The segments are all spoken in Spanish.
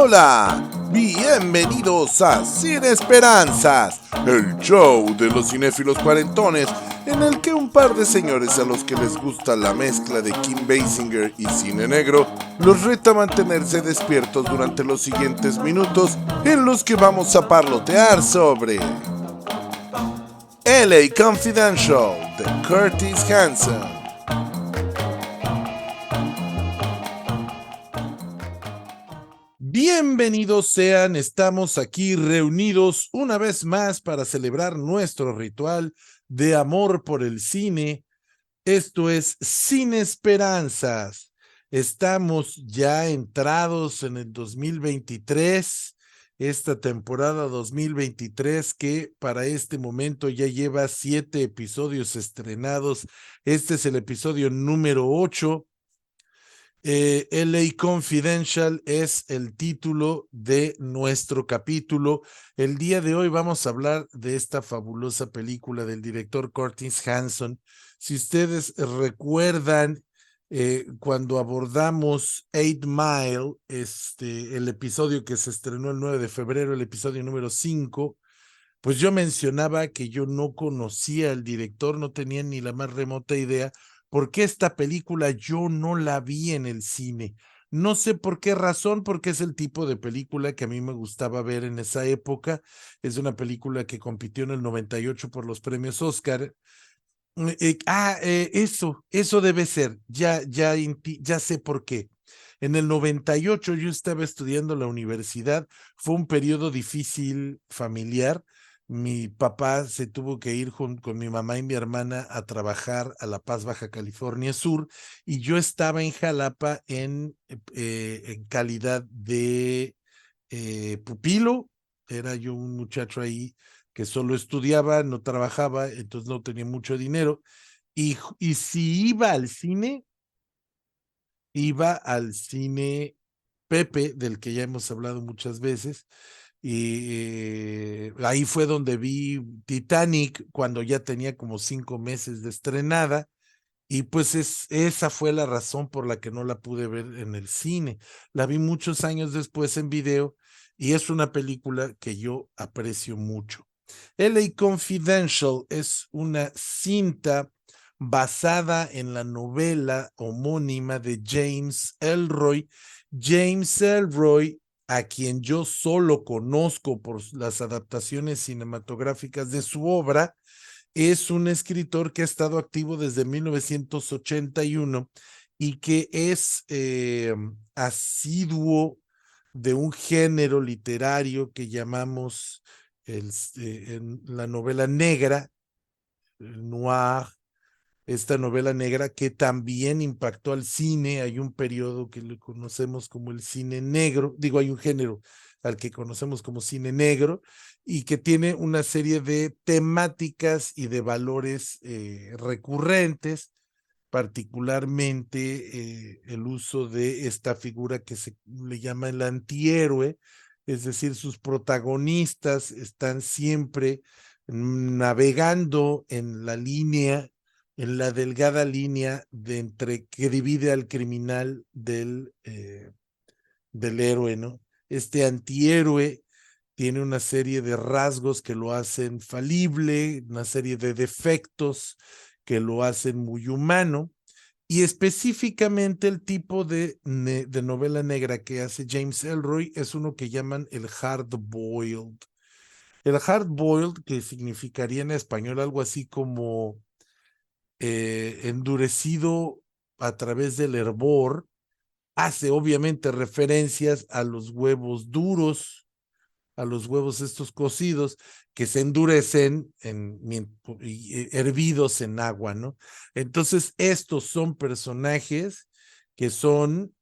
Hola, bienvenidos a Sin Esperanzas, el show de los cinéfilos cuarentones, en el que un par de señores a los que les gusta la mezcla de Kim Basinger y cine negro los reta a mantenerse despiertos durante los siguientes minutos en los que vamos a parlotear sobre LA Confidential de Curtis Hanson. Bienvenidos sean, estamos aquí reunidos una vez más para celebrar nuestro ritual de amor por el cine. Esto es Sin Esperanzas. Estamos ya entrados en el 2023, esta temporada 2023 que para este momento ya lleva 7 episodios estrenados. Este es el episodio número 8. LA Confidential es el título de nuestro capítulo. El día de hoy vamos a hablar de esta fabulosa película del director Curtis Hanson. Si ustedes recuerdan, cuando abordamos 8 Mile, el episodio que se estrenó el 9 de febrero, el episodio número 5, pues yo mencionaba que yo no conocía al director, no tenía ni la más remota idea, porque esta película yo no la vi en el cine. No sé por qué razón, porque es el tipo de película que a mí me gustaba ver en esa época. Es una película que compitió en el 98 por los premios Oscar. Eso debe ser, ya sé por qué. En el 98 yo estaba estudiando en la universidad, fue un periodo difícil familiar. Mi papá se tuvo que ir con mi mamá y mi hermana a trabajar a La Paz, Baja California Sur, y yo estaba en Jalapa en calidad de pupilo. Era yo un muchacho ahí que solo estudiaba, no trabajaba, entonces no tenía mucho dinero. Y si iba al cine Pepe, del que ya hemos hablado muchas veces, y ahí fue donde vi Titanic cuando ya tenía como 5 meses de estrenada, y pues esa fue la razón por la que no la pude ver en el cine. La vi muchos años después en video, y es una película que yo aprecio mucho. LA Confidential es una cinta basada en la novela homónima de James Ellroy. James Ellroy, a quien yo solo conozco por las adaptaciones cinematográficas de su obra, es un escritor que ha estado activo desde 1981 y que es asiduo de un género literario que llamamos en la novela negra, el noir, esta novela negra que también impactó al cine. Hay un periodo que le conocemos como el cine negro, digo, hay un género al que conocemos como cine negro, y que tiene una serie de temáticas y de valores recurrentes, particularmente el uso de esta figura que se le llama el antihéroe, es decir, sus protagonistas están siempre navegando en la delgada línea de entre que divide al criminal del héroe, ¿no? Este antihéroe tiene una serie de rasgos que lo hacen falible, una serie de defectos que lo hacen muy humano, y específicamente el tipo de novela negra que hace James Ellroy es uno que llaman el hard-boiled. El hard-boiled, que significaría en español algo así como endurecido a través del hervor, hace obviamente referencias a los huevos duros, a los huevos estos cocidos que se endurecen hervidos en agua, ¿no? Entonces, estos son personajes que son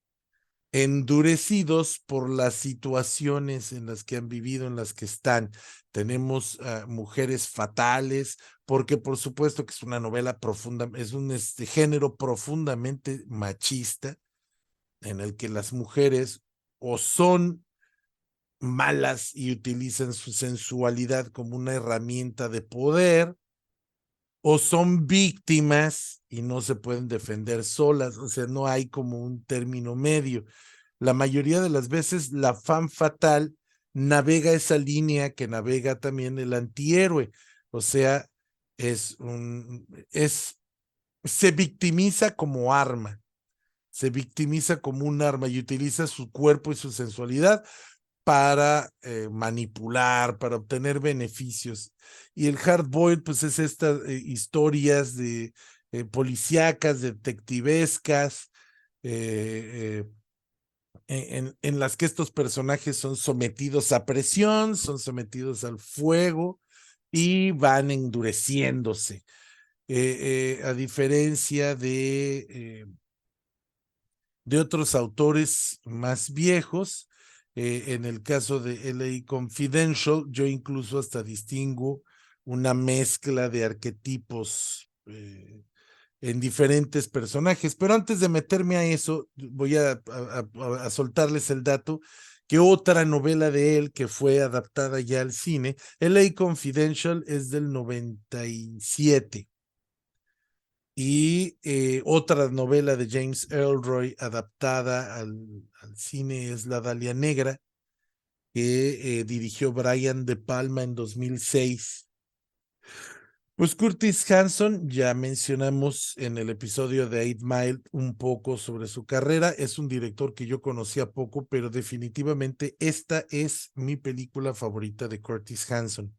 endurecidos por las situaciones en las que han vivido, en las que están. Tenemos mujeres fatales, porque por supuesto que es una novela profunda, es un género profundamente machista, en el que las mujeres o son malas y utilizan su sensualidad como una herramienta de poder, o son víctimas y no se pueden defender solas. O sea, no hay como un término medio. la mayoría de las veces la femme fatale navega esa línea que navega también el antihéroe. O sea, se victimiza como arma, se victimiza como un arma y utiliza su cuerpo y su sensualidad para manipular, para obtener beneficios. Y el hard boiled, pues es estas historias de policíacas, detectivescas, en las que estos personajes son sometidos a presión, son sometidos al fuego y van endureciéndose. A diferencia de otros autores más viejos, en el caso de LA Confidential, yo incluso hasta distingo una mezcla de arquetipos en diferentes personajes. Pero antes de meterme a eso, voy a soltarles el dato que otra novela de él que fue adaptada ya al cine, LA Confidential, es del 97. Y otra novela de James Ellroy adaptada al cine es La Dalia Negra, que dirigió Brian De Palma en 2006. Pues Curtis Hanson, ya mencionamos en el episodio de 8 Mile un poco sobre su carrera. Es un director que yo conocía poco, pero definitivamente esta es mi película favorita de Curtis Hanson.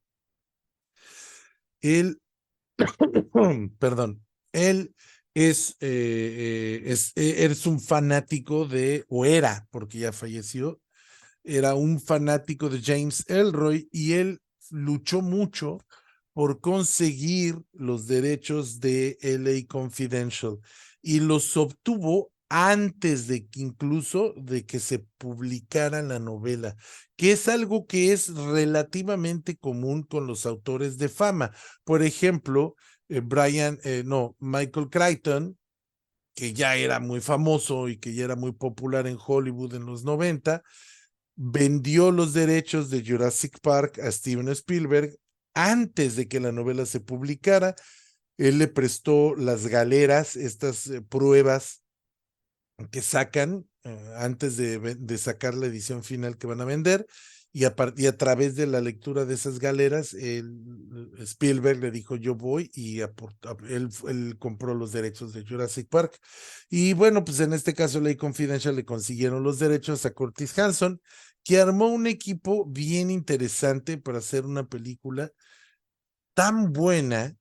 Él, perdón, él es un fanático o era, porque ya falleció, era un fanático de James Ellroy y él luchó mucho por conseguir los derechos de LA Confidential y los obtuvo antes de que incluso de que se publicara la novela, que es algo que es relativamente común con los autores de fama. Por ejemplo, Michael Crichton, que ya era muy famoso y que ya era muy popular en Hollywood en los 90, vendió los derechos de Jurassic Park a Steven Spielberg antes de que la novela se publicara. Él le prestó las galeras, estas pruebas que sacan antes de sacar la edición final que van a vender, y a través de la lectura de esas galeras, Spielberg le dijo yo voy, y él compró los derechos de Jurassic Park. Y bueno, pues en este caso Ley Confidential le consiguieron los derechos a Curtis Hanson, que armó un equipo bien interesante para hacer una película tan buena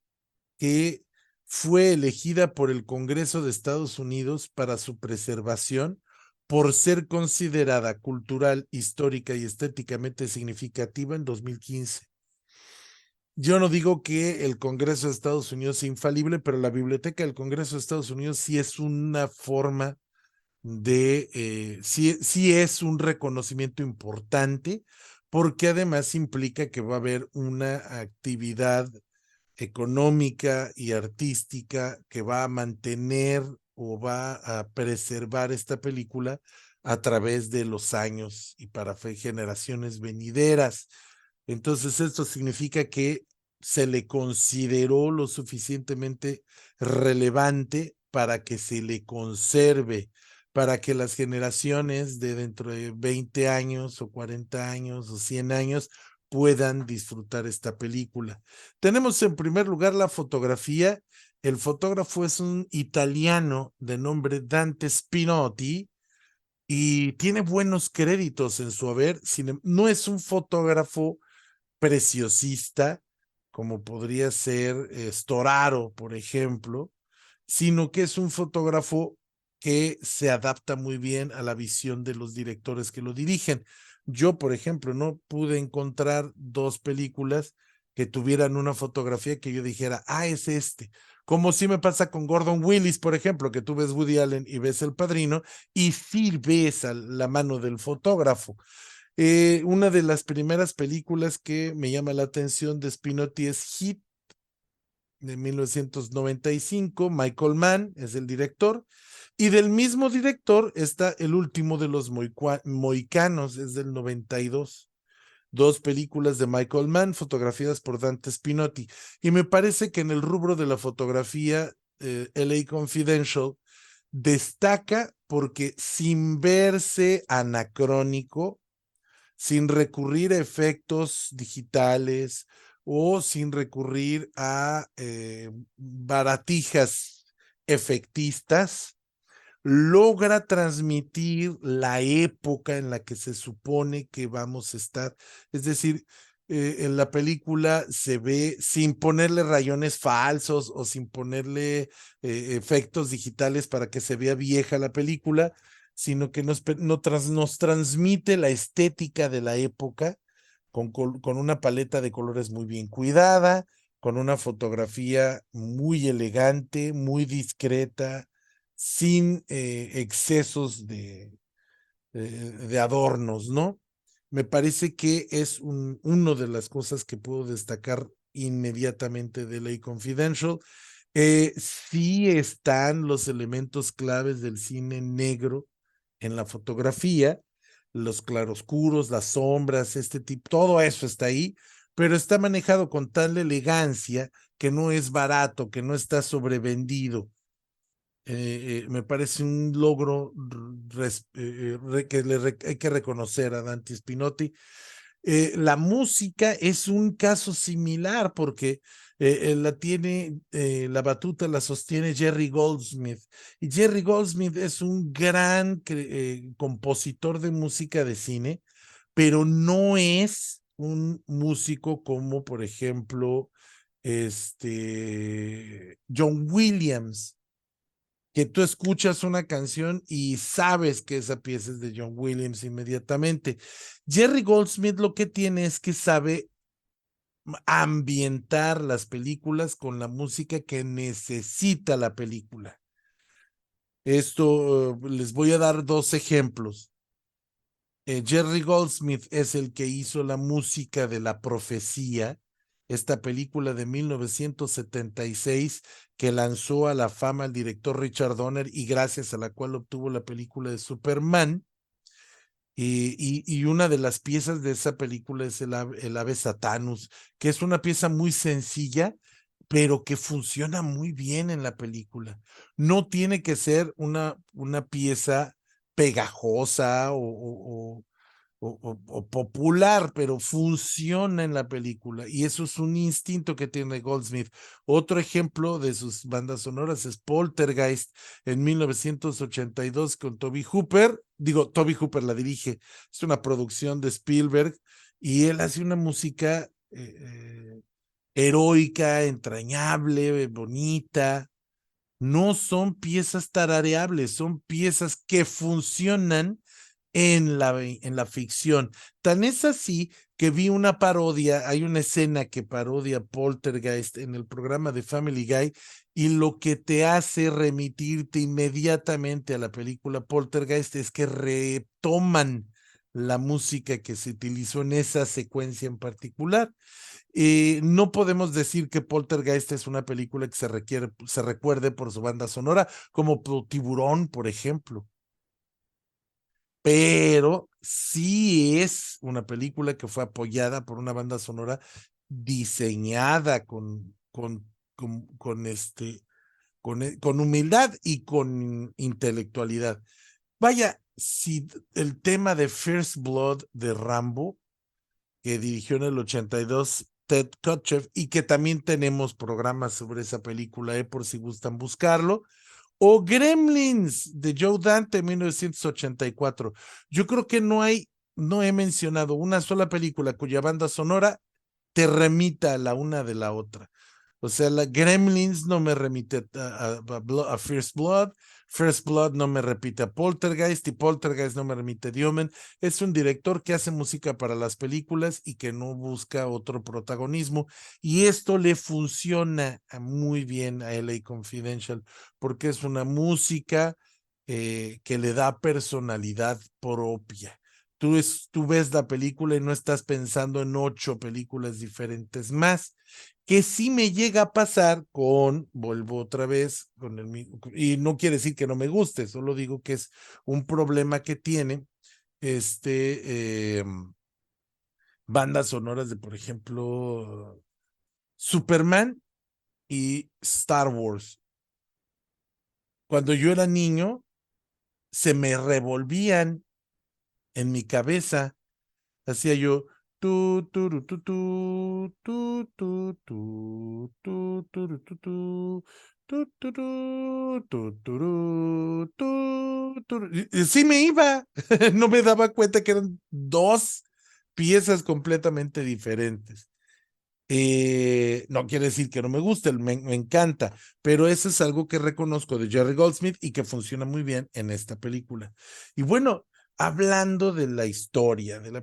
que fue elegida por el Congreso de Estados Unidos para su preservación por ser considerada cultural, histórica y estéticamente significativa en 2015. Yo no digo que el Congreso de Estados Unidos sea infalible, pero la Biblioteca del Congreso de Estados Unidos sí es una forma sí es un reconocimiento importante, porque además implica que va a haber una actividad económica y artística que va a mantener o va a preservar esta película a través de los años y para generaciones venideras. Entonces, esto significa que se le consideró lo suficientemente relevante para que se le conserve, para que las generaciones de dentro de 20 años o 40 años o 100 años puedan disfrutar esta película. Tenemos en primer lugar la fotografía. El fotógrafo es un italiano de nombre Dante Spinotti y tiene buenos créditos en su haber. No es un fotógrafo preciosista como podría ser Storaro, por ejemplo, sino que es un fotógrafo que se adapta muy bien a la visión de los directores que lo dirigen. Yo, por ejemplo, no pude encontrar dos películas que tuvieran una fotografía que yo dijera, es este. Como sí me pasa con Gordon Willis, por ejemplo, que tú ves Woody Allen y ves El Padrino y sí ves la mano del fotógrafo. Una de las primeras películas que me llama la atención de Spinotti es Hit, de 1995. Michael Mann es el director, y del mismo director está El último de los mohicanos, es del 92. Dos películas de Michael Mann fotografiadas por Dante Spinotti. Y me parece que en el rubro de la fotografía, LA Confidential destaca porque sin verse anacrónico, sin recurrir a efectos digitales o sin recurrir a baratijas efectistas, logra transmitir la época en la que se supone que vamos a estar. Es decir, en la película se ve sin ponerle rayones falsos o sin ponerle efectos digitales para que se vea vieja la película, sino que nos transmite la estética de la época con una paleta de colores muy bien cuidada, con una fotografía muy elegante, muy discreta, sin excesos de adornos, ¿no? Me parece que es uno de las cosas que puedo destacar inmediatamente de LA Confidential. Sí están los elementos claves del cine negro en la fotografía, los claroscuros, las sombras, este tipo, todo eso está ahí, pero está manejado con tal elegancia que no es barato, que no está sobrevendido. Me parece un logro hay que reconocer a Dante Spinotti. La música es un caso similar porque la batuta la sostiene Jerry Goldsmith. Y Jerry Goldsmith es un gran compositor de música de cine, pero no es un músico como, por ejemplo, John Williams, que tú escuchas una canción y sabes que esa pieza es de John Williams inmediatamente. Jerry Goldsmith lo que tiene es que sabe ambientar las películas con la música que necesita la película. Esto les voy a dar dos ejemplos. Jerry Goldsmith es el que hizo la música de La Profecía, esta película de 1976 que lanzó a la fama al director Richard Donner y gracias a la cual obtuvo la película de Superman. Y una de las piezas de esa película es el Ave Satanus, que es una pieza muy sencilla, pero que funciona muy bien en la película. No tiene que ser una pieza pegajosa o popular, pero funciona en la película y eso es un instinto que tiene Goldsmith. Otro ejemplo de sus bandas sonoras es Poltergeist en 1982 con Toby Hooper. Digo, Toby Hooper la dirige, es una producción de Spielberg y él hace una música heroica, entrañable, bonita. No son piezas tarareables, son piezas que funcionan en la ficción. Tan es así que vi una parodia, hay una escena que parodia Poltergeist en el programa de Family Guy y lo que te hace remitirte inmediatamente a la película Poltergeist es que retoman la música que se utilizó en esa secuencia en particular. No podemos decir que Poltergeist es una película que se recuerde por su banda sonora, como Tiburón, por ejemplo, pero sí es una película que fue apoyada por una banda sonora diseñada con humildad y con intelectualidad. Vaya, si el tema de First Blood de Rambo, que dirigió en el 82 Ted Kotcheff, y que también tenemos programas sobre esa película, por si gustan buscarlo, o Gremlins de Joe Dante 1984. Yo creo que no he mencionado una sola película cuya banda sonora te remita a la una de la otra. O sea, la Gremlins no me remite a First Blood no me repite a Poltergeist y Poltergeist no me remite a The Omen. Es un director que hace música para las películas y que no busca otro protagonismo. Y esto le funciona muy bien a LA Confidential porque es una música que le da personalidad propia. Tú ves la película y no estás pensando en 8 películas diferentes más, que sí me llega a pasar vuelvo otra vez, y no quiere decir que no me guste, solo digo que es un problema que tiene bandas sonoras de, por ejemplo, Superman y Star Wars. cuando yo era niño, se me revolvían en mi cabeza. Hacía yo y sí me iba. No me daba cuenta que eran dos piezas completamente diferentes. No quiere decir que no me guste, me encanta, pero eso es algo que reconozco de Jerry Goldsmith y que funciona muy bien en esta película. Y bueno, hablando de la historia, de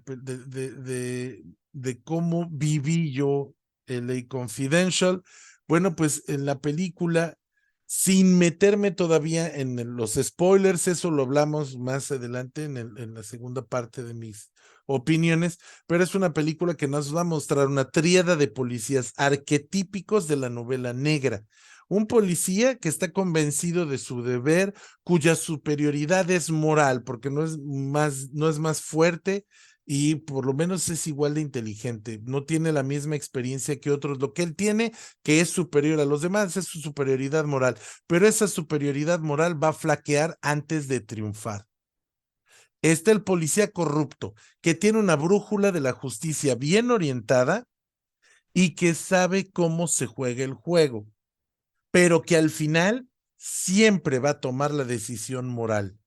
cómo viví yo LA Confidential, bueno, pues en la película, sin meterme todavía en los spoilers, eso lo hablamos más adelante en la segunda parte de mis opiniones, pero es una película que nos va a mostrar una tríada de policías arquetípicos de la novela negra. Un policía que está convencido de su deber, cuya superioridad es moral, porque no es más fuerte y por lo menos es igual de inteligente. No tiene la misma experiencia que otros. Lo que él tiene, que es superior a los demás, es su superioridad moral. Pero esa superioridad moral va a flaquear antes de triunfar. Está el policía corrupto, que tiene una brújula de la justicia bien orientada y que sabe cómo se juega el juego, pero que al final siempre va a tomar la decisión moral.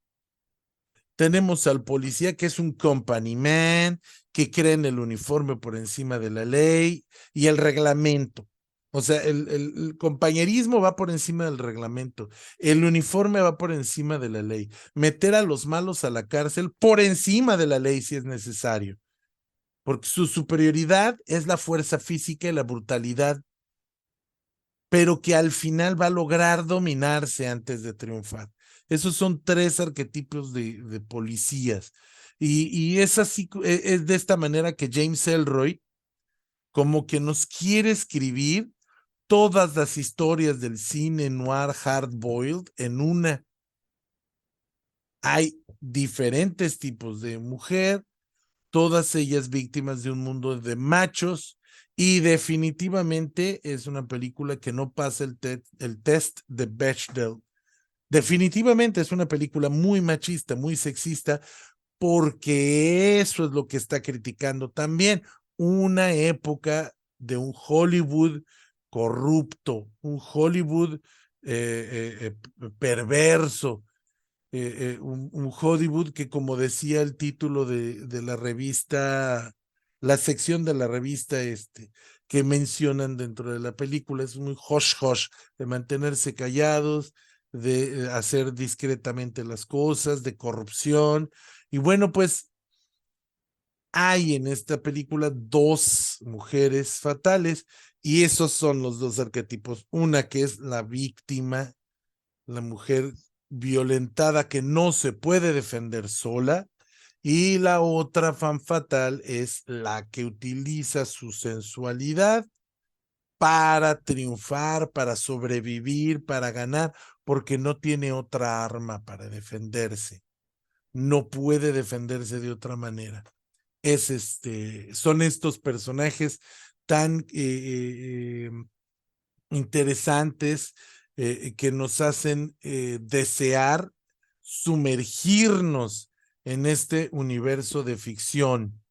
Tenemos al policía que es un company man, que cree en el uniforme por encima de la ley y el reglamento. O sea, el compañerismo va por encima del reglamento. El uniforme va por encima de la ley. Meter a los malos a la cárcel por encima de la ley si es necesario. Porque su superioridad es la fuerza física y la brutalidad, pero que al final va a lograr dominarse antes de triunfar. Esos son tres arquetipos de policías. Y es así, es de esta manera que James Ellroy como que nos quiere escribir todas las historias del cine noir hard-boiled en una. Hay diferentes tipos de mujer, todas ellas víctimas de un mundo de machos, y definitivamente es una película que no pasa el test de Bechdel. Definitivamente es una película muy machista, muy sexista, porque eso es lo que está criticando también, una época de un Hollywood corrupto, un Hollywood perverso, un Hollywood que, como decía el título de la revista, la sección de la revista que mencionan dentro de la película, es muy hush hush, de mantenerse callados, de hacer discretamente las cosas, de corrupción. Y bueno, pues hay en esta película dos mujeres fatales y esos son los dos arquetipos. Una que es la víctima, la mujer violentada que no se puede defender sola, y la otra fan fatal es la que utiliza su sensualidad para triunfar, para sobrevivir, para ganar, porque no tiene otra arma para defenderse. No puede defenderse de otra manera. Son estos personajes tan interesantes, que nos hacen desear sumergirnos en este universo de ficción,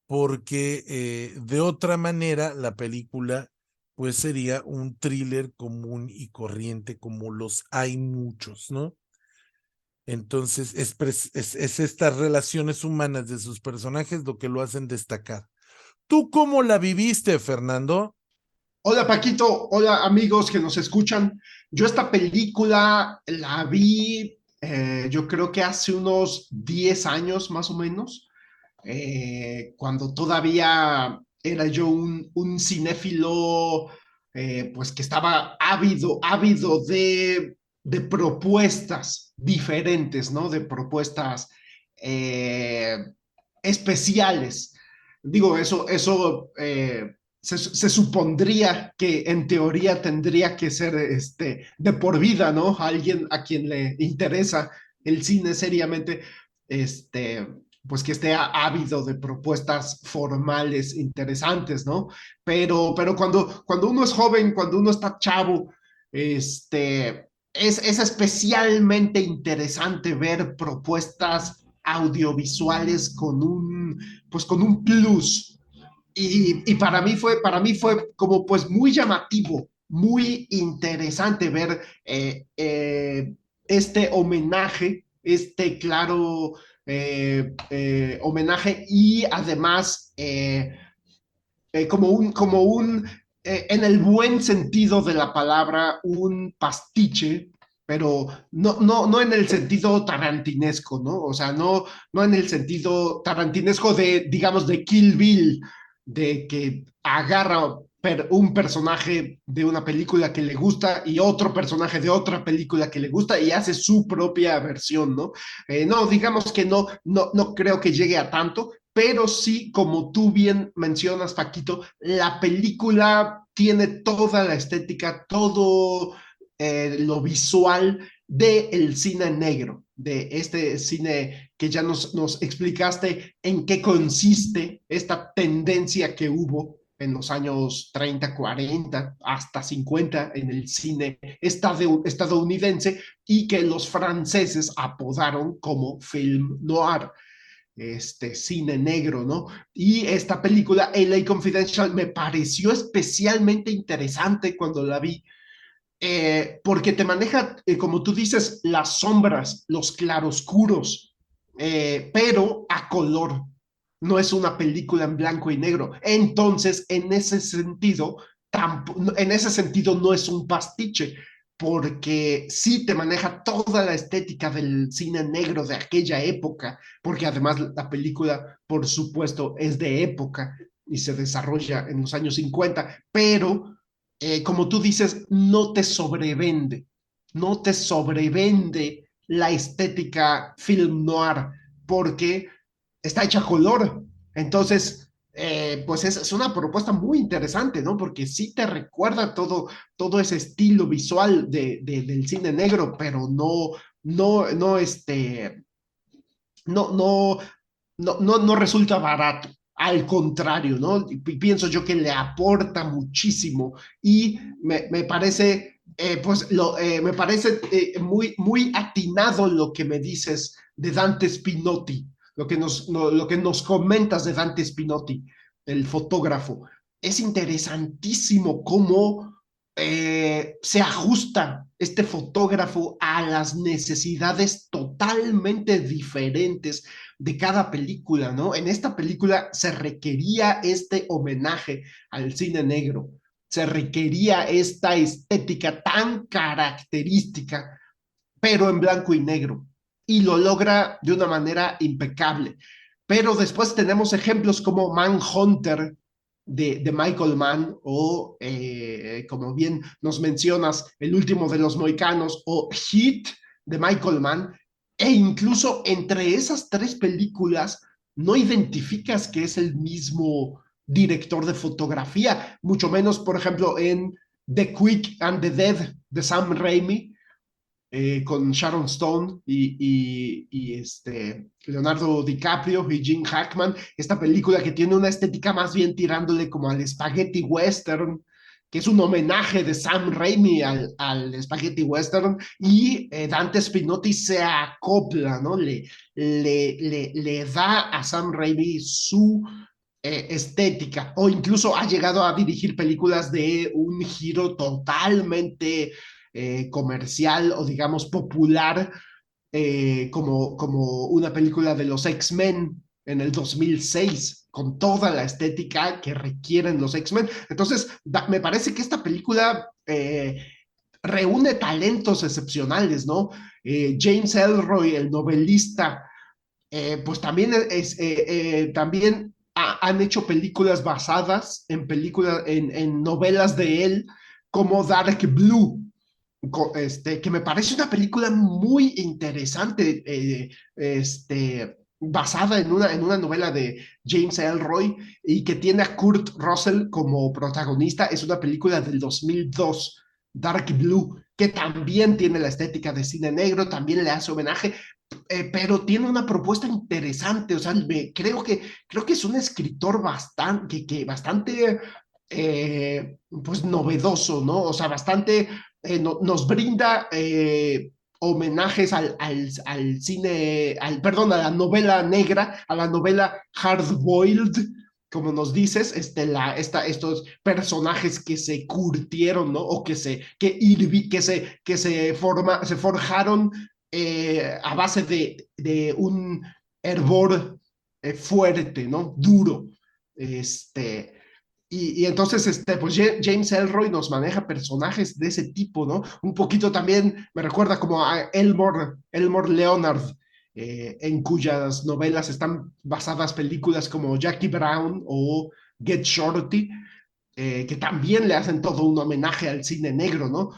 porque de otra manera la película pues sería un thriller común y corriente como los hay muchos, ¿no? Entonces es estas relaciones humanas de sus personajes lo que lo hacen destacar. ¿Tú cómo la viviste, Fernando? Hola Paquito, hola amigos que nos escuchan. Yo esta película la vi, yo creo que hace unos 10 años más o menos, cuando todavía era yo un cinéfilo, pues que estaba ávido de propuestas diferentes, ¿no? De propuestas eh, especiales. Digo, se supondría que en teoría tendría que ser de por vida, ¿no? Alguien a quien le interesa el cine seriamente, este, pues que esté ávido de propuestas formales interesantes, ¿no? Pero cuando uno es joven, cuando uno está chavo, este, es especialmente interesante ver propuestas audiovisuales pues con un plus. Y para mí fue como pues muy llamativo, muy interesante ver este homenaje, este claro homenaje y además como un en el buen sentido de la palabra, un pastiche, pero no en el sentido tarantinesco, ¿no? O sea, no en el sentido tarantinesco de, digamos, de Kill Bill, de que agarra un personaje de una película que le gusta y otro personaje de otra película que le gusta y hace su propia versión, ¿no? No, digamos que no creo que llegue a tanto, pero sí, como tú bien mencionas, Paquito, la película tiene toda la estética, todo lo visual del cine negro, de este cine que ya nos explicaste en qué consiste esta tendencia que hubo en los años 30, 40, hasta 50 en el cine estadounidense y que los franceses apodaron como film noir, cine negro, ¿no? Y esta película, LA Confidential, me pareció especialmente interesante cuando la vi, porque te maneja, como tú dices, las sombras, los claroscuros, pero a color. No es una película en blanco y negro. Entonces, en ese sentido no es un pastiche, porque sí te maneja toda la estética del cine negro de aquella época, porque además la película, por supuesto, es de época y se desarrolla en los años 50, pero como tú dices, no te sobrevende la estética film noir, porque está hecha a color. Entonces, pues es una propuesta muy interesante, ¿no? Porque sí te recuerda todo ese estilo visual del cine negro, pero no, no, no, no resulta barato. Al contrario, ¿no? Pienso yo que le aporta muchísimo y me parece, me parece muy atinado lo que me dices de Dante Spinotti, lo que nos comentas de Dante Spinotti, el fotógrafo. Es interesantísimo cómo se ajusta este fotógrafo a las necesidades totalmente diferentes de cada película, ¿no? En esta película se requería este homenaje al cine negro, se requería esta estética tan característica, pero en blanco y negro, y lo logra de una manera impecable. Pero después tenemos ejemplos como Manhunter de Michael Mann, o como bien nos mencionas, El último de los Mohicanos, o Heat de Michael Mann, e incluso entre esas tres películas no identificas que es el mismo director de fotografía, mucho menos, por ejemplo, en The Quick and the Dead de Sam Raimi, con Sharon Stone y Leonardo DiCaprio y Gene Hackman, esta película que tiene una estética más bien tirándole como al spaghetti western, que es un homenaje de Sam Raimi al spaghetti western, y Dante Spinotti se acopla, ¿no? Le da a Sam Raimi su estética, o incluso ha llegado a dirigir películas de un giro totalmente comercial o digamos popular, como una película de los X-Men en el 2006, con toda la estética que requieren los X-Men. Entonces, me parece que esta película reúne talentos excepcionales, ¿no? James Ellroy, el novelista, pues también también han hecho películas basadas en novelas de él, como Dark Blue, que me parece una película muy interesante, basada en una novela de James Ellroy y que tiene a Kurt Russell como protagonista. Es una película del 2002, Dark Blue, que también tiene la estética de cine negro, también le hace homenaje, pero tiene una propuesta interesante. O sea, creo que es un escritor bastante, bastante pues novedoso, ¿no? O sea, bastante nos brinda homenajes al cine, perdón, a la novela negra, a la novela hard-boiled, como nos dices, estos personajes que se curtieron, ¿no? O se forjaron a base de un hervor fuerte, ¿no? Duro. Y entonces, pues James Ellroy nos maneja personajes de ese tipo, ¿no? Un poquito también me recuerda como a Elmore Leonard, en cuyas novelas están basadas películas como Jackie Brown o Get Shorty, que también le hacen todo un homenaje al cine negro, ¿no?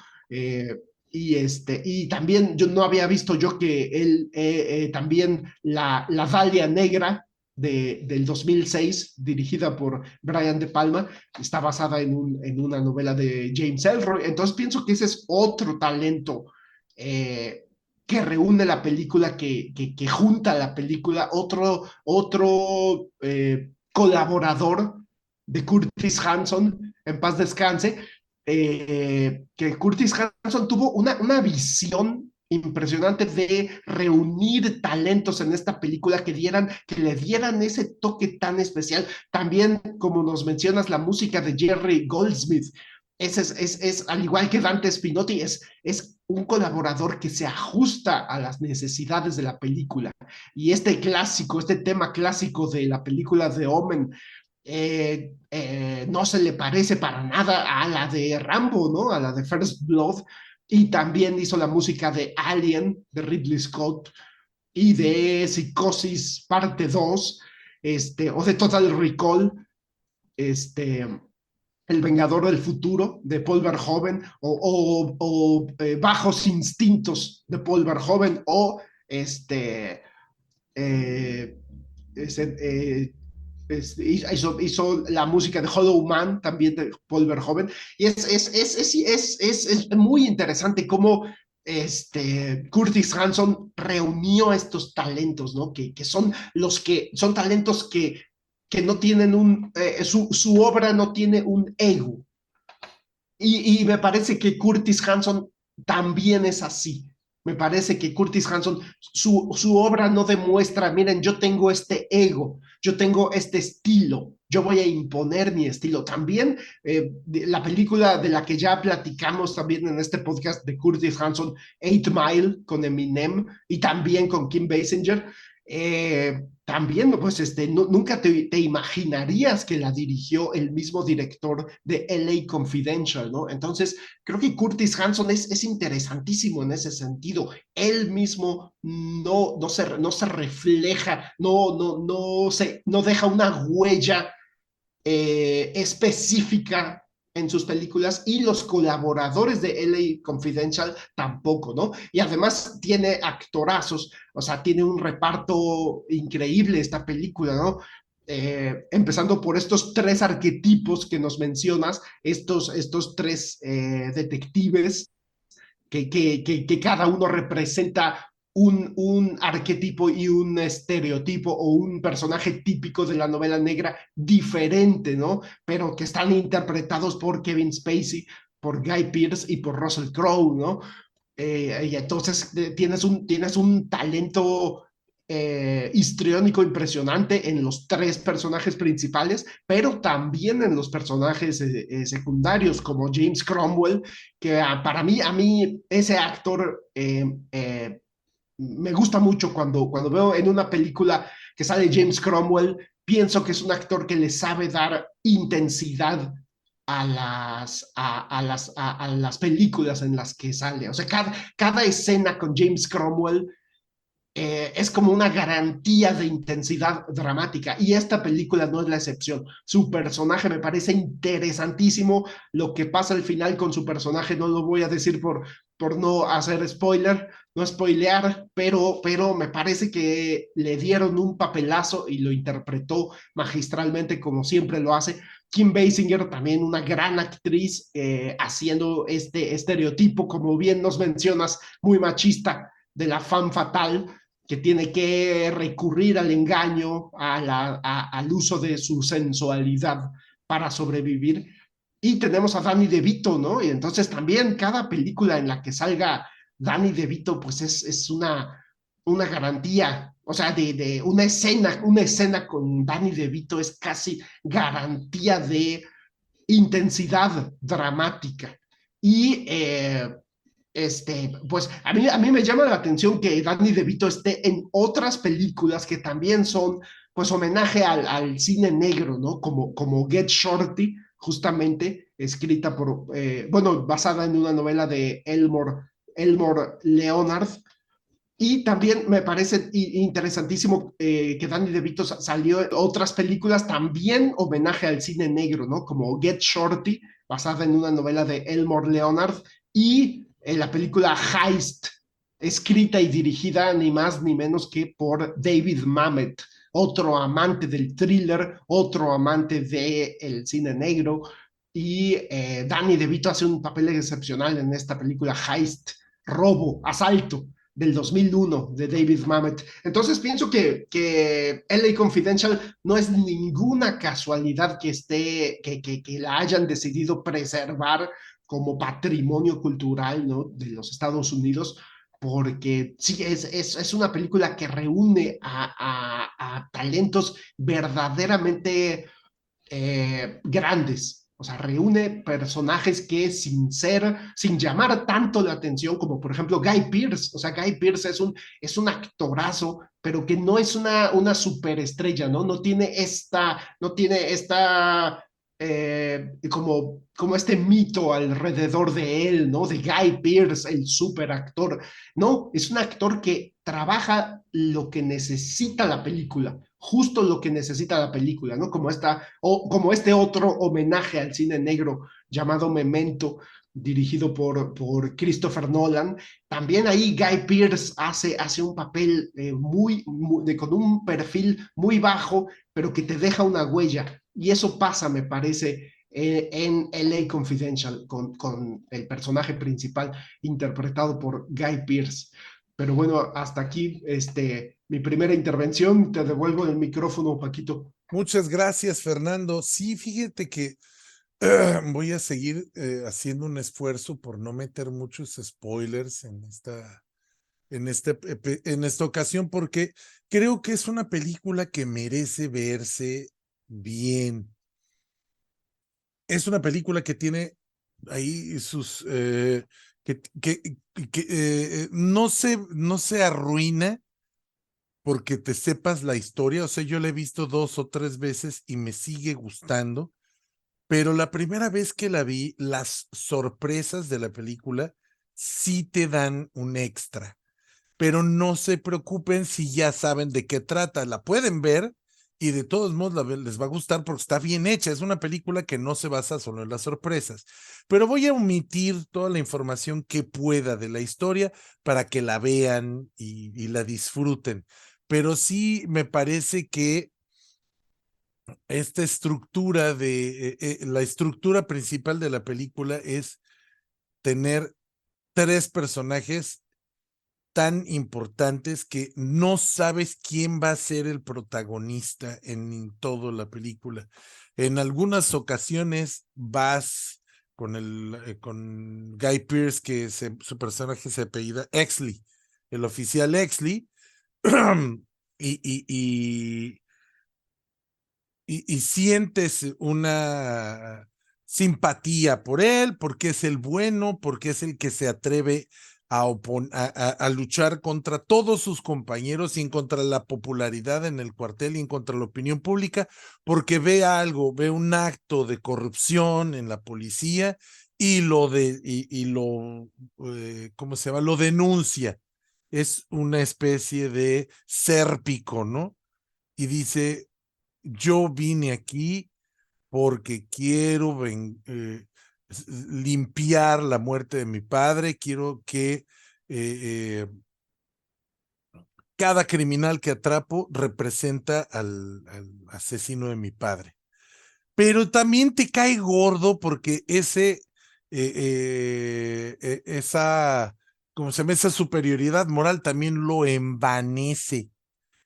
Y también yo no había visto yo que él también la Dalia Negra del 2006, dirigida por Brian De Palma, está basada en una novela de James Ellroy. Entonces pienso que ese es otro talento que reúne la película, que junta la película, otro colaborador de Curtis Hanson, en paz descanse, que Curtis Hanson tuvo una visión impresionante de reunir talentos en esta película que le dieran ese toque tan especial. También, como nos mencionas, la música de Jerry Goldsmith, al igual que Dante Spinotti, es un colaborador que se ajusta a las necesidades de la película. Y este tema clásico de la película de Omen, no se le parece para nada a la de Rambo, ¿no? A la de First Blood. Y también hizo la música de Alien, de Ridley Scott, y de Psicosis parte 2, o de Total Recall, este, El Vengador del Futuro, de Paul Verhoeven, Bajos Instintos, de Paul Verhoeven, o eh, ese, hizo la música de Hollow Man, también de Paul Verhoeven, y es muy interesante cómo Curtis Hanson reunió estos talentos, ¿no? Que son son talentos que no tienen su obra no tiene un ego. Y me parece que Curtis Hanson también es así. Me parece que Curtis Hanson, su obra no demuestra, miren, yo tengo este ego, yo tengo este estilo, yo voy a imponer mi estilo. También la película de la que ya platicamos también en este podcast de Curtis Hanson, Eight Mile, con Eminem y también con Kim Basinger, también, pues, nunca te imaginarías que la dirigió el mismo director de LA Confidential, ¿no? Entonces, creo que Curtis Hanson es interesantísimo en ese sentido. Él mismo no se refleja, no deja una huella específica en sus películas, y los colaboradores de LA Confidential tampoco, ¿no? Y además tiene actorazos, o sea, tiene un reparto increíble esta película, ¿no? Empezando por estos tres arquetipos que nos mencionas, estos tres detectives que cada uno representa un arquetipo y un estereotipo o un personaje típico de la novela negra diferente, ¿no? Pero que están interpretados por Kevin Spacey, por Guy Pearce y por Russell Crowe, ¿no? Y entonces tienes un talento histriónico impresionante en los tres personajes principales, pero también en los personajes secundarios, como James Cromwell, que a mí ese actor me gusta mucho cuando veo en una película que sale James Cromwell, pienso que es un actor que le sabe dar intensidad a las películas en las que sale. O sea, cada escena con James Cromwell es como una garantía de intensidad dramática, y esta película no es la excepción. Su personaje me parece interesantísimo. Lo que pasa al final con su personaje no lo voy a decir por no hacer spoiler, no spoilear, pero me parece que le dieron un papelazo y lo interpretó magistralmente, como siempre lo hace. Kim Basinger, también una gran actriz, haciendo este estereotipo, como bien nos mencionas, muy machista, de la femme fatale, que tiene que recurrir al engaño, al uso de su sensualidad para sobrevivir. Y tenemos a Danny DeVito, ¿no? Y entonces también cada película en la que salga Danny DeVito, pues es una garantía, o sea, de una escena con Danny DeVito es casi garantía de intensidad dramática. Y pues a mí me llama la atención que Danny DeVito esté en otras películas que también son pues homenaje al cine negro, ¿no? Como Get Shorty, justamente escrita bueno, basada en una novela de Elmore Leonard, y también me parece interesantísimo que Danny DeVito salió en otras películas, también homenaje al cine negro, ¿no? Como Get Shorty, basada en una novela de Elmore Leonard, y la película Heist, escrita y dirigida ni más ni menos que por David Mamet, otro amante del thriller, otro amante del cine negro, y Danny DeVito hace un papel excepcional en esta película Heist, robo, asalto del 2001 de David Mamet. Entonces pienso que LA Confidential no es ninguna casualidad que la hayan decidido preservar como patrimonio cultural, ¿no? De los Estados Unidos, porque sí, es una película que reúne a talentos verdaderamente grandes. O sea, reúne personajes que sin llamar tanto la atención, como por ejemplo Guy Pearce. O sea, Guy Pearce es un actorazo, pero que no es una superestrella, ¿no? No tiene esta como este mito alrededor de él, ¿no? De Guy Pearce, el superactor. No, es un actor que trabaja lo que necesita la película, justo lo que necesita la película, ¿no? Como este otro homenaje al cine negro llamado Memento, dirigido por Christopher Nolan. También ahí Guy Pearce hace un papel con un perfil muy bajo, pero que te deja una huella. Y eso pasa, me parece, en LA Confidential, con el personaje principal interpretado por Guy Pearce. Pero bueno, hasta aquí mi primera intervención. Te devuelvo el micrófono, Paquito. Muchas gracias, Fernando. Sí, fíjate que voy a seguir haciendo un esfuerzo por no meter muchos spoilers en esta ocasión, porque creo que es una película que merece verse bien. Es una película que tiene ahí sus que, no se arruina porque te sepas la historia. O sea, yo la he visto 2 o 3 veces y me sigue gustando, pero la primera vez que la vi, las sorpresas de la película sí te dan un extra, pero no se preocupen si ya saben de qué trata, la pueden ver y de todos modos les va a gustar porque está bien hecha. Es una película que no se basa solo en las sorpresas, pero voy a omitir toda la información que pueda de la historia para que la vean y la disfruten. Pero sí me parece que esta estructura la estructura principal de la película es tener 3 personajes tan importantes que no sabes quién va a ser el protagonista en toda la película. En algunas ocasiones vas con Guy Pearce, que su personaje se apellida Exley, el oficial Exley, y, y sientes una simpatía por él, porque es el bueno, porque es el que se atreve a luchar contra todos sus compañeros y en contra la popularidad en el cuartel y en contra la opinión pública, porque ve un acto de corrupción en la policía ¿cómo se llama? Lo denuncia. Es una especie de sérpico, ¿no? Y dice, yo vine aquí porque quiero limpiar la muerte de mi padre, quiero que cada criminal que atrapo representa al asesino de mi padre. Pero también te cae gordo porque esa, como se llama, esa superioridad moral también lo envanece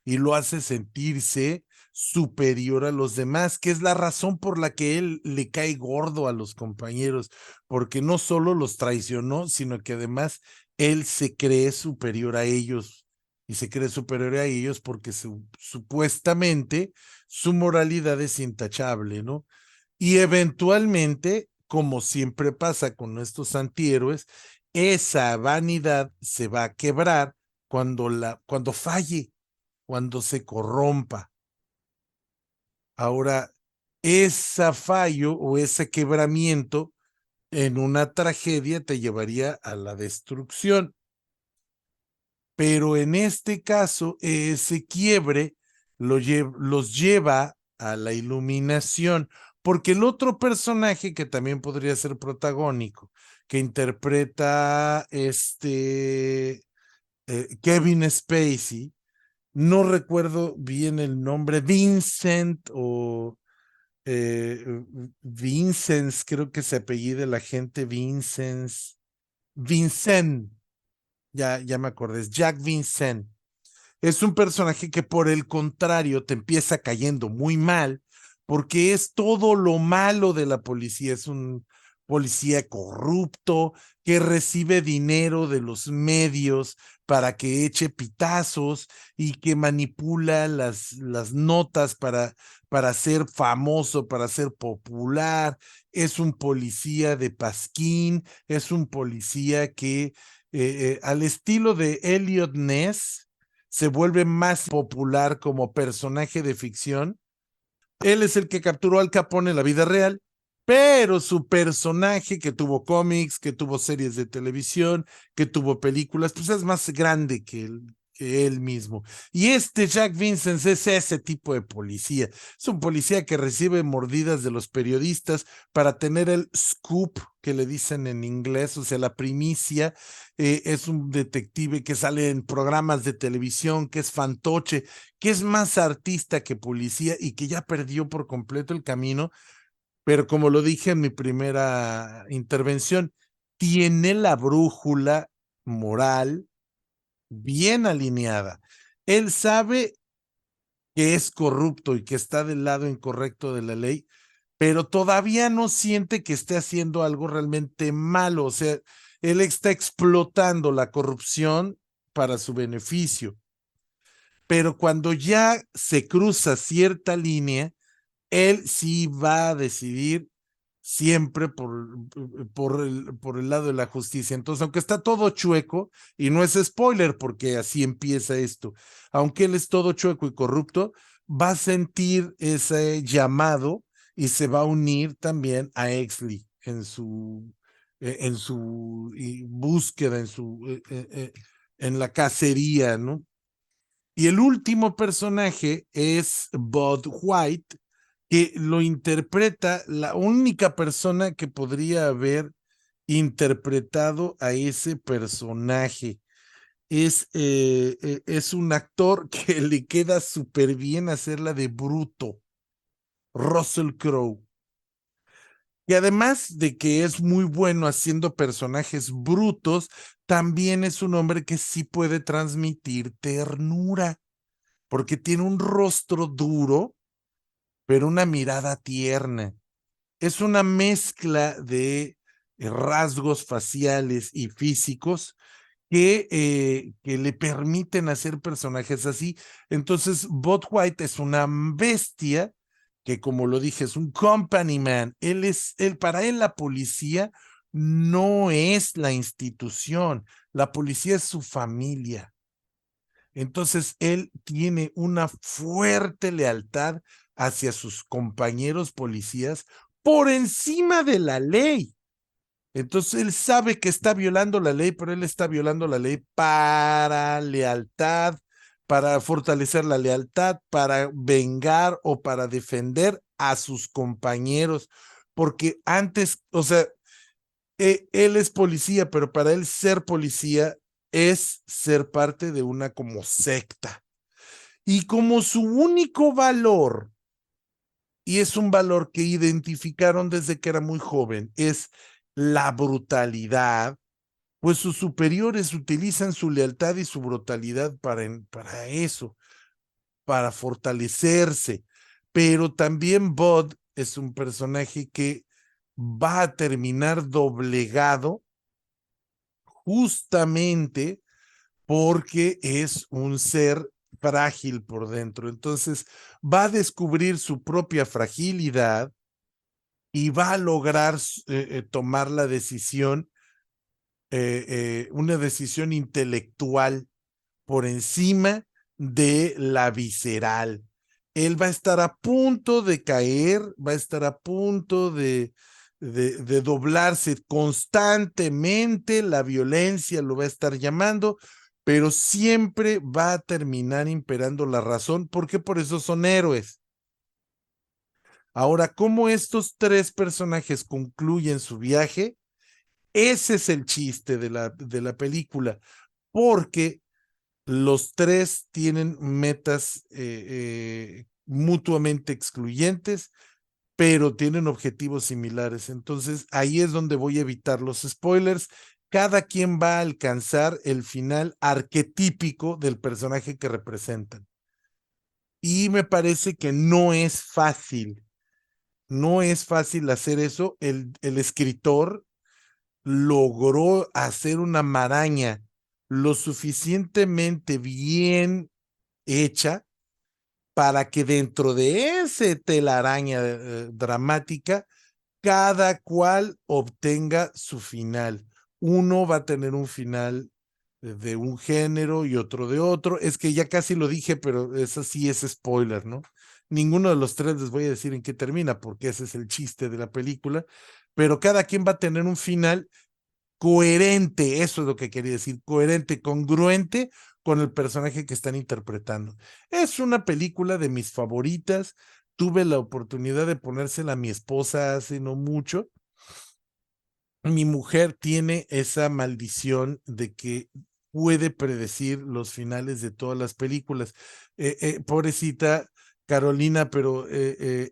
y lo hace sentirse superior a los demás, que es la razón por la que él le cae gordo a los compañeros, porque no solo los traicionó, sino que además él se cree superior a ellos y se cree superior a ellos porque supuestamente su moralidad es intachable, ¿no? Y eventualmente, como siempre pasa con estos antihéroes, esa vanidad se va a quebrar cuando falle, cuando se corrompa. Ahora, ese fallo o ese quebramiento en una tragedia te llevaría a la destrucción. Pero en este caso, ese quiebre los lleva a la iluminación, porque el otro personaje que también podría ser protagónico, que interpreta Kevin Spacey, no recuerdo bien el nombre, Vincent o eh, Vincent, creo que se apellida la gente Vincent, ya me acordé, es Jack Vincent. Es un personaje que por el contrario te empieza cayendo muy mal porque es todo lo malo de la policía. Es un policía corrupto que recibe dinero de los medios para que eche pitazos y que manipula las notas para ser famoso, para ser popular. Es un policía de pasquín, es un policía que al estilo de Elliot Ness, se vuelve más popular como personaje de ficción. Él es el que capturó al Capone en la vida real, pero su personaje que tuvo cómics, que tuvo series de televisión, que tuvo películas, pues es más grande que él mismo. Y este Jack Vincent es ese tipo de policía. Es un policía que recibe mordidas de los periodistas para tener el scoop, que le dicen en inglés, o sea, la primicia. Es un detective que sale en programas de televisión, que es fantoche, que es más artista que policía y que ya perdió por completo el camino, pero como lo dije en mi primera intervención, tiene la brújula moral bien alineada. Él sabe que es corrupto y que está del lado incorrecto de la ley, pero todavía no siente que esté haciendo algo realmente malo. O sea, él está explotando la corrupción para su beneficio. Pero cuando ya se cruza cierta línea, él sí va a decidir siempre por el lado de la justicia. Entonces, aunque está todo chueco, y no es spoiler porque así empieza esto, aunque él es todo chueco y corrupto, va a sentir ese llamado y se va a unir también a Exley en su búsqueda, en la cacería, ¿no? Y el último personaje es Bud White, que lo interpreta la única persona que podría haber interpretado a ese personaje. Es un actor que le queda súper bien hacerla de bruto, Russell Crowe. Y además de que es muy bueno haciendo personajes brutos, también es un hombre que sí puede transmitir ternura porque tiene un rostro duro, pero una mirada tierna. Es una mezcla de rasgos faciales y físicos que le permiten hacer personajes así. Entonces, Bud White es una bestia que, como lo dije, es un company man. Para él la policía no es la institución, la policía es su familia. Entonces, él tiene una fuerte lealtad hacia sus compañeros policías por encima de la ley. Entonces, él sabe que está violando la ley, pero él está violando la ley para lealtad, para fortalecer la lealtad, para vengar o para defender a sus compañeros. Porque antes, o sea, él es policía, pero para él ser policía es ser parte de una como secta. Y como su único valor, y es un valor que identificaron desde que era muy joven, es la brutalidad, pues sus superiores utilizan su lealtad y su brutalidad para eso, para fortalecerse, pero también Bud es un personaje que va a terminar doblegado justamente porque es un ser frágil por dentro. Entonces va a descubrir su propia fragilidad y va a lograr tomar la decisión, una decisión intelectual por encima de la visceral. Él va a estar a punto de caer, va a estar a punto de doblarse constantemente, la violencia lo va a estar llamando, pero siempre va a terminar imperando la razón, porque por eso son héroes. Ahora, ¿cómo estos tres personajes concluyen su viaje? Ese es el chiste de la película, porque los tres tienen metas mutuamente excluyentes, pero tienen objetivos similares. Entonces, ahí es donde voy a evitar los spoilers. Cada quien va a alcanzar el final arquetípico del personaje que representan. Y me parece que no es fácil, no es fácil hacer eso. El escritor logró hacer una maraña lo suficientemente bien hecha para que dentro de ese telaraña dramática, cada cual obtenga su final. Uno va a tener un final de un género y otro de otro. Es que ya casi lo dije, pero eso sí es spoiler, ¿no? Ninguno de los tres les voy a decir en qué termina, porque ese es el chiste de la película, pero cada quien va a tener un final coherente, eso es lo que quería decir, coherente, congruente con el personaje que están interpretando. Es una película de mis favoritas. Tuve la oportunidad de ponérsela a mi esposa hace no mucho. Mi mujer tiene esa maldición de que puede predecir los finales de todas las películas. Pobrecita Carolina, pero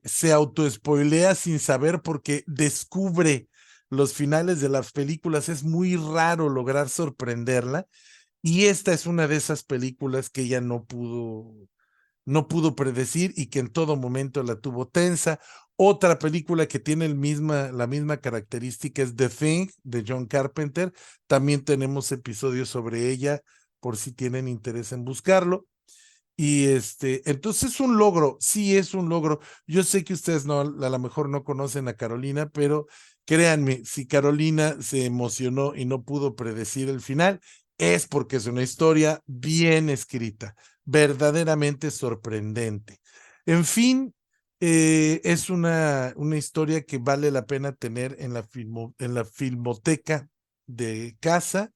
se autoespoilea sin saber porque descubre los finales de las películas. Es muy raro lograr sorprenderla. Y esta es una de esas películas que ella no pudo predecir y que en todo momento la tuvo tensa. Otra película que tiene la misma característica es The Thing de John Carpenter. También tenemos episodios sobre ella por si tienen interés en buscarlo. Y entonces es un logro, sí es un logro. Yo sé que ustedes no, a lo mejor no conocen a Carolina, pero créanme, si Carolina se emocionó y no pudo predecir el final, es porque es una historia bien escrita, verdaderamente sorprendente. En fin, es una historia que vale la pena tener en la filmoteca de casa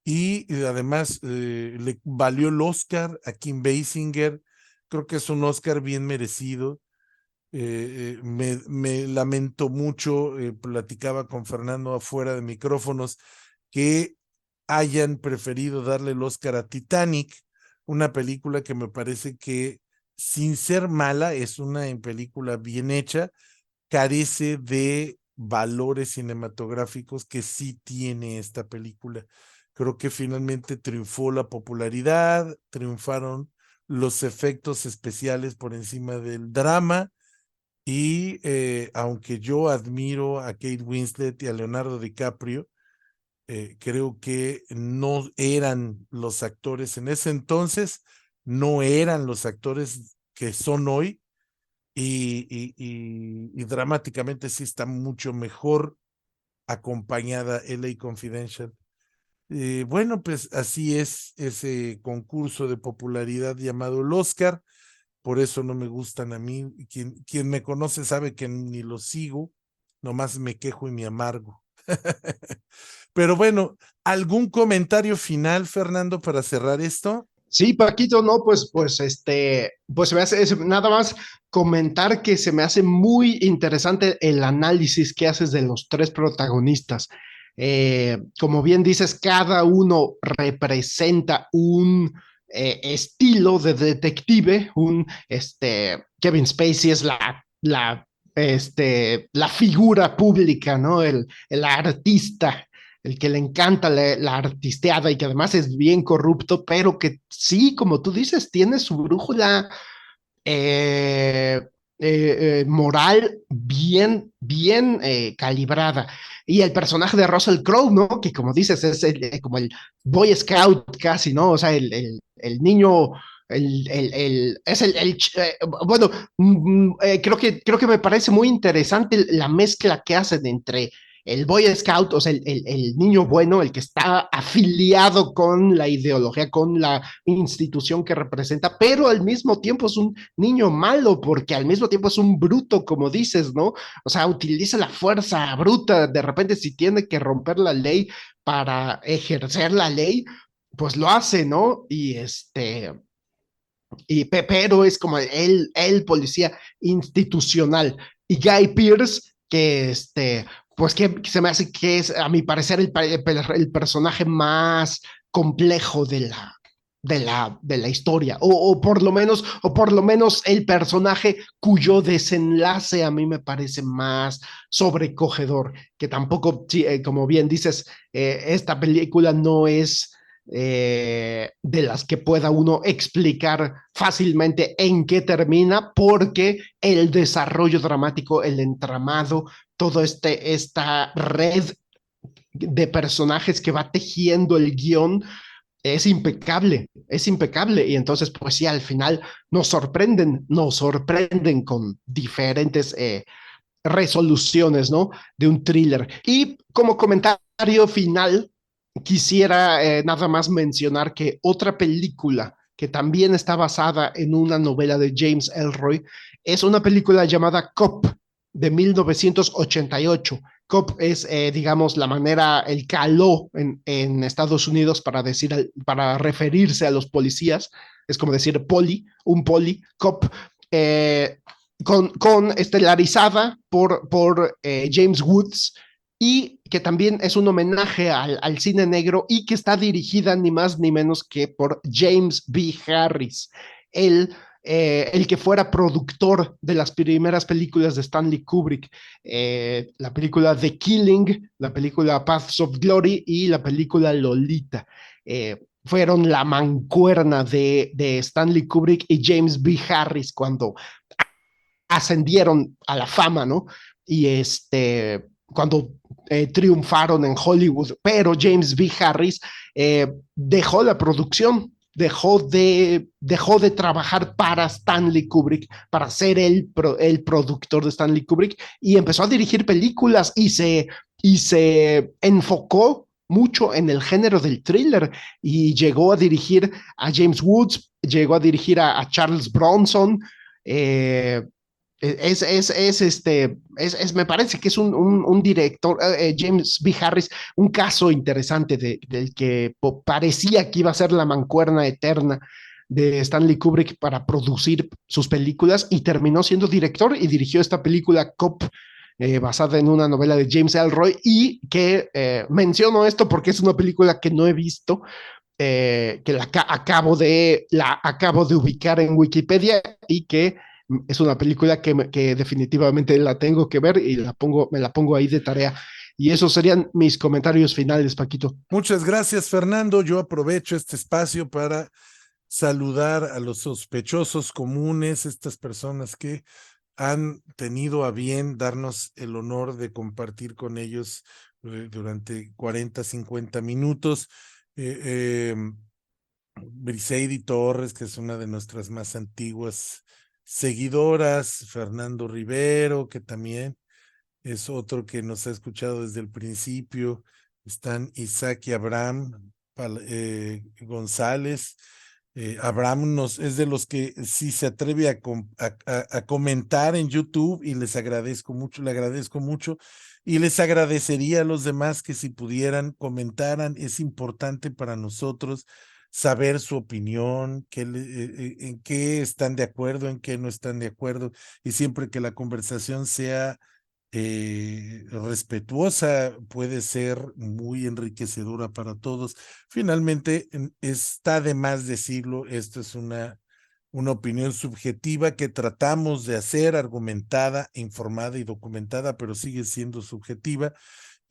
y además le valió el Oscar a Kim Basinger. Creo que es un Oscar bien merecido. Me lamento mucho, platicaba con Fernando afuera de micrófonos, que hayan preferido darle el Oscar a Titanic, una película que me parece que, sin ser mala, es una película bien hecha, carece de valores cinematográficos que sí tiene esta película. Creo que finalmente triunfó la popularidad, triunfaron los efectos especiales por encima del drama y aunque yo admiro a Kate Winslet y a Leonardo DiCaprio, creo que no eran los actores en ese entonces, no eran los actores que son hoy y dramáticamente sí está mucho mejor acompañada LA Confidential. Bueno, pues así es ese concurso de popularidad llamado el Oscar, por eso no me gustan a mí. Quien me conoce sabe que ni los sigo, nomás me quejo y me amargo. Pero bueno, ¿algún comentario final, Fernando, para cerrar esto? Sí, Paquito, no, pues se me hace nada más comentar que se me hace muy interesante el análisis que haces de los tres protagonistas. Como bien dices, cada uno representa un estilo de detective, Kevin Spacey es la figura pública, ¿no? El artista, el que le encanta la artisteada y que además es bien corrupto, pero que sí, como tú dices, tiene su brújula moral bien calibrada. Y el personaje de Russell Crowe, ¿no? Que como dices, es como el Boy Scout casi, ¿no? O sea, el niño, es bueno, creo que me parece muy interesante la mezcla que hacen entre el Boy Scout, o sea, el niño bueno, el que está afiliado con la ideología, con la institución que representa, pero al mismo tiempo es un niño malo, porque al mismo tiempo es un bruto, como dices, ¿no? O sea, utiliza la fuerza bruta, de repente si tiene que romper la ley para ejercer la ley, pues lo hace, ¿no? Pero es como el policía institucional. Y Guy Pearce, pues que se me hace que es, a mi parecer, el personaje más complejo de la historia, o por lo menos el personaje cuyo desenlace a mí me parece más sobrecogedor, que tampoco, sí, como bien dices, esta película no es de las que pueda uno explicar fácilmente en qué termina, porque el desarrollo dramático, el entramado, todo esta red de personajes que va tejiendo el guión es impecable. Y entonces, pues sí, al final nos sorprenden con diferentes resoluciones, ¿no? De un thriller. Y como comentario final, quisiera nada más mencionar que otra película que también está basada en una novela de James Ellroy es una película llamada Cop de 1988. Cop es, digamos, la manera, el caló en Estados Unidos para decir, para referirse a los policías. Es como decir poli, un poli, cop. Eh, con estelarizada por James Woods, y que también es un homenaje al cine negro, y que está dirigida ni más ni menos que por James B. Harris, el, el que fuera productor de las primeras películas de Stanley Kubrick, la película The Killing, la película Paths of Glory y la película Lolita. Fueron la mancuerna de Stanley Kubrick y James B. Harris cuando ascendieron a la fama, ¿no? Y cuando triunfaron en Hollywood, pero James B. Harris dejó la producción, dejó de trabajar para Stanley Kubrick, para ser el productor de Stanley Kubrick, y empezó a dirigir películas y se enfocó mucho en el género del thriller, y llegó a dirigir a James Woods, llegó a dirigir a Charles Bronson. eh, me parece que es un director, James B. Harris, un caso interesante del que parecía que iba a ser la mancuerna eterna de Stanley Kubrick para producir sus películas, y terminó siendo director y dirigió esta película Cop, basada en una novela de James Ellroy, y que menciono esto porque es una película que no he visto, que la acabo de ubicar en Wikipedia, y que es una película que definitivamente la tengo que ver, y me la pongo ahí de tarea. Y esos serían mis comentarios finales, Paquito. Muchas gracias, Fernando. Yo aprovecho este espacio para saludar a los sospechosos comunes, estas personas que han tenido a bien darnos el honor de compartir con ellos durante 40, 50 minutos. Briseidi Torres, que es una de nuestras más antiguas seguidoras, Fernando Rivero, que también es otro que nos ha escuchado desde el principio. Están Isaac y Abraham González. Abraham es de los que sí se atreve a comentar en YouTube, y les agradezco mucho, le agradezco mucho, y les agradecería a los demás que si pudieran comentaran. Es importante para nosotros saber su opinión, en qué están de acuerdo, en qué no están de acuerdo, y siempre que la conversación sea respetuosa, puede ser muy enriquecedora para todos. Finalmente, está de más decirlo, esto es una opinión subjetiva que tratamos de hacer argumentada, informada y documentada, pero sigue siendo subjetiva.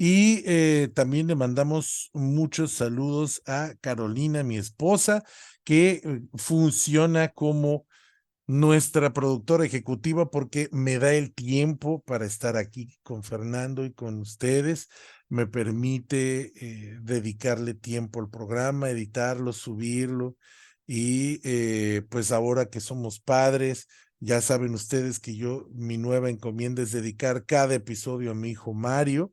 Y también le mandamos muchos saludos a Carolina, mi esposa, que funciona como nuestra productora ejecutiva, porque me da el tiempo para estar aquí con Fernando y con ustedes, me permite dedicarle tiempo al programa, editarlo, subirlo, y pues ahora que somos padres, ya saben ustedes que mi nueva encomienda es dedicar cada episodio a mi hijo Mario.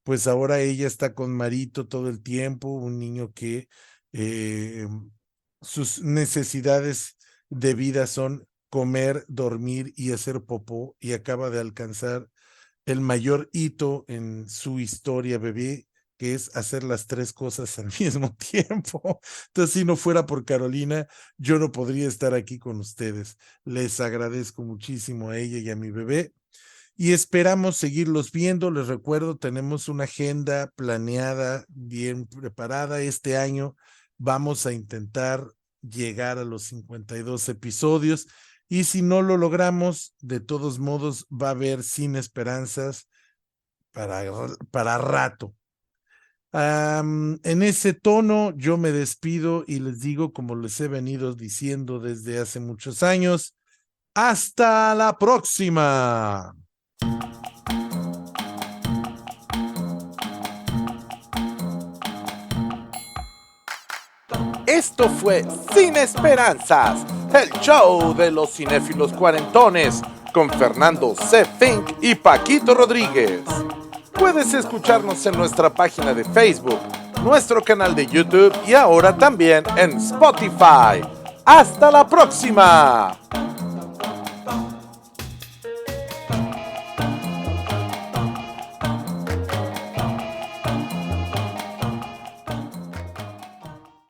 Pues ahora ella está con Marito todo el tiempo, un niño que eh, sus necesidades de vida son comer, dormir y hacer popó, y acaba de alcanzar el mayor hito en su historia bebé, que es hacer las tres cosas al mismo tiempo. Entonces, si no fuera por Carolina, yo no podría estar aquí con ustedes. Les agradezco muchísimo a ella y a mi bebé, y esperamos seguirlos viendo. Les recuerdo, tenemos una agenda planeada, bien preparada. Este año vamos a intentar llegar a los 52 episodios, y si no lo logramos, de todos modos va a haber Sin Esperanzas para rato. En ese tono yo me despido y les digo, como les he venido diciendo desde hace muchos años, hasta la próxima. Esto fue Sin Esperanzas, el show de los cinéfilos cuarentones, con Fernando C. Fink y Paquito Rodríguez. Puedes escucharnos en nuestra página de Facebook, nuestro canal de YouTube y ahora también en Spotify. ¡Hasta la próxima!